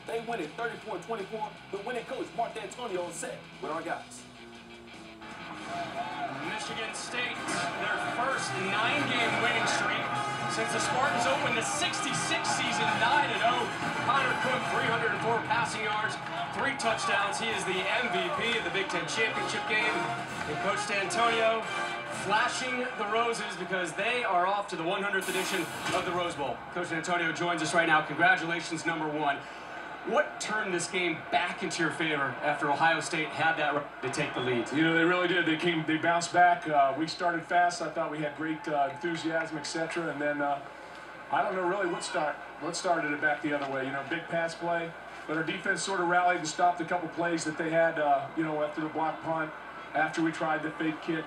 They win it 34-24. The winning coach, Mark Dantonio, on set with our guys. Michigan State, their first 9-game winning streak since the Spartans opened the 66 season 9-0. Connor Cook, 304 passing yards, 3 touchdowns. He is the MVP of the Big Ten championship game. And Coach Dantonio flashing the roses because they are off to the 100th edition of the Rose Bowl. Coach Dantonio joins us right now. Congratulations, #1. What turned this game back into your favor after Ohio State had that right to take the lead? You know, they really did. They bounced back. We started fast. I thought we had great enthusiasm, etc. And then I don't know really what started it back the other way. You know, big pass play, but our defense sort of rallied and stopped a couple plays that they had. You know, after the block punt, after we tried the fake kick,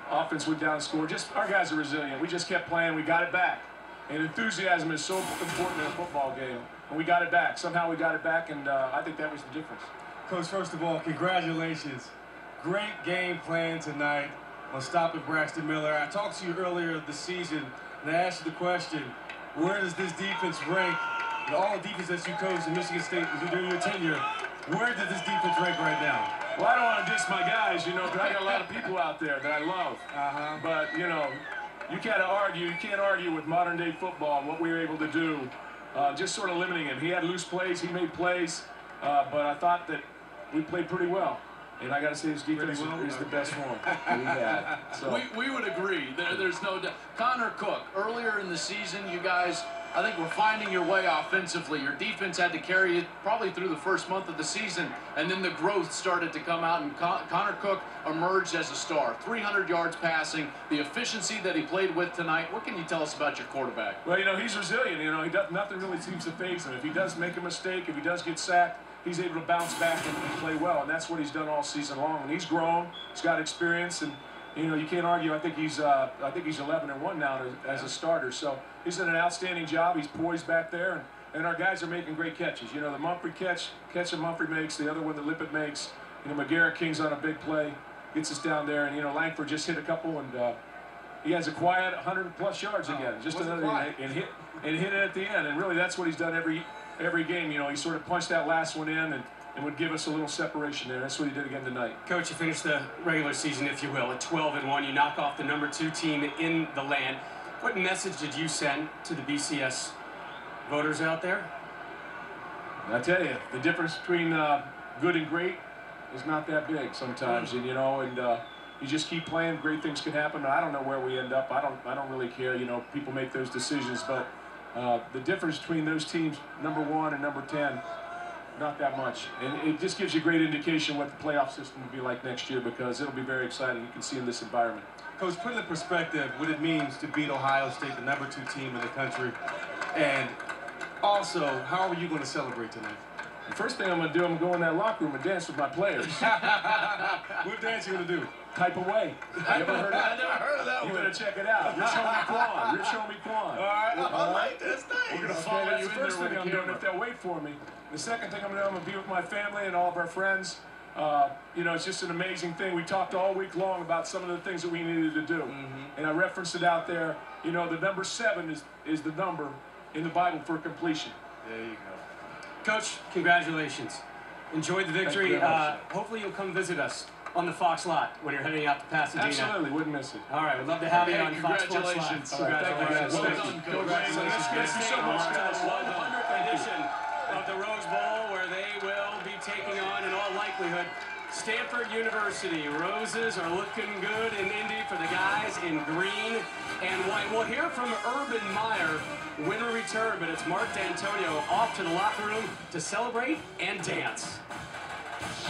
offense went down and scored. Just our guys are resilient. We just kept playing. We got it back. And enthusiasm is so important in a football game. And we got it back. Somehow we got it back, and I think that was the difference. Coach, first of all, congratulations. Great game plan tonight on stopping Braxton Miller. I talked to you earlier this season, and I asked you the question, where does this defense rank? And all the defense that you coached in Michigan State during your tenure, where does this defense rank right now? Well, I don't want to diss my guys, you know, because I got a lot of people out there that I love. But, you know, you can't argue with modern-day football and what we were able to do. Just sort of limiting him. He had loose plays, he made plays, but I thought that we played pretty well. And I got to say, his defense is the best one we had. So. We would agree. There's no doubt. Connor Cook, earlier in the season, you guys, I think, were finding your way offensively. Your defense had to carry it probably through the first month of the season, and then the growth started to come out, and Connor Cook emerged as a star. 300 yards passing, the efficiency that he played with tonight. What can you tell us about your quarterback? Well, you know, he's resilient. You know, nothing really seems to faze him. If he does make a mistake, if he does get sacked, he's able to bounce back and play well, and that's what he's done all season long. And he's grown, he's got experience, and you know you can't argue. I think he's 11-1 now as a starter. So he's done an outstanding job. He's poised back there, and our guys are making great catches. You know, the Mumphrey catch that Mumphrey makes, the other one that Lippett makes. You know, McGarrett King's on a big play, gets us down there, and you know Langford just hit a couple, and he has a quiet 100+ yards again. Just another and hit it at the end, and really that's what he's done every game. You know, he sort of punched that last one in and would give us a little separation there. That's what he did again tonight. Coach, you finished the regular season, if you will, at 12-1. You knock off the #2 team in the land. What message did you send to the BCS voters out there? I tell you, the difference between good and great is not that big sometimes, and you know, and you just keep playing. Great things can happen. I don't know where we end up. I don't really care. You know, people make those decisions, but the difference between those teams, #1 and #10, not that much. And it just gives you a great indication what the playoff system will be like next year, because it'll be very exciting. You can see in this environment. Coach, put in perspective what it means to beat Ohio State, the #2 team in the country. And also, how are you going to celebrate tonight? The first thing I'm going to do, I'm going to go in that locker room and dance with my players. What dance you going to do? Type away. You ever heard of that? I never heard of that You one. better check it out. Rich Homie Quan. Rich Homie Quan. All right, I like this. Nice. We're going to follow That's you the in there first with thing the I'm doing camera. if they'll wait for me. The second thing I'm going to be with my family and all of our friends. You know, it's just an amazing thing. We talked all week long about some of the things that we needed to do. And I referenced it out there. You know, the number 7 is the number in the Bible for completion. There you go. Coach, congratulations. Enjoyed the victory. Hopefully you'll come visit us on the Fox lot when you're heading out to Pasadena. Absolutely, wouldn't miss it. All right, we'd love to have you on Fox Sports Live. Congratulations. Congratulations. Well done, Coach. Thank you so much, guys. 100th edition of the Rose Bowl, where they will be taking on, in all likelihood, Stanford University. Roses are looking good in Indy for the guys in green and white. We'll hear from Urban Meyer, winner return, but it's Mark Dantonio off to the locker room to celebrate and dance.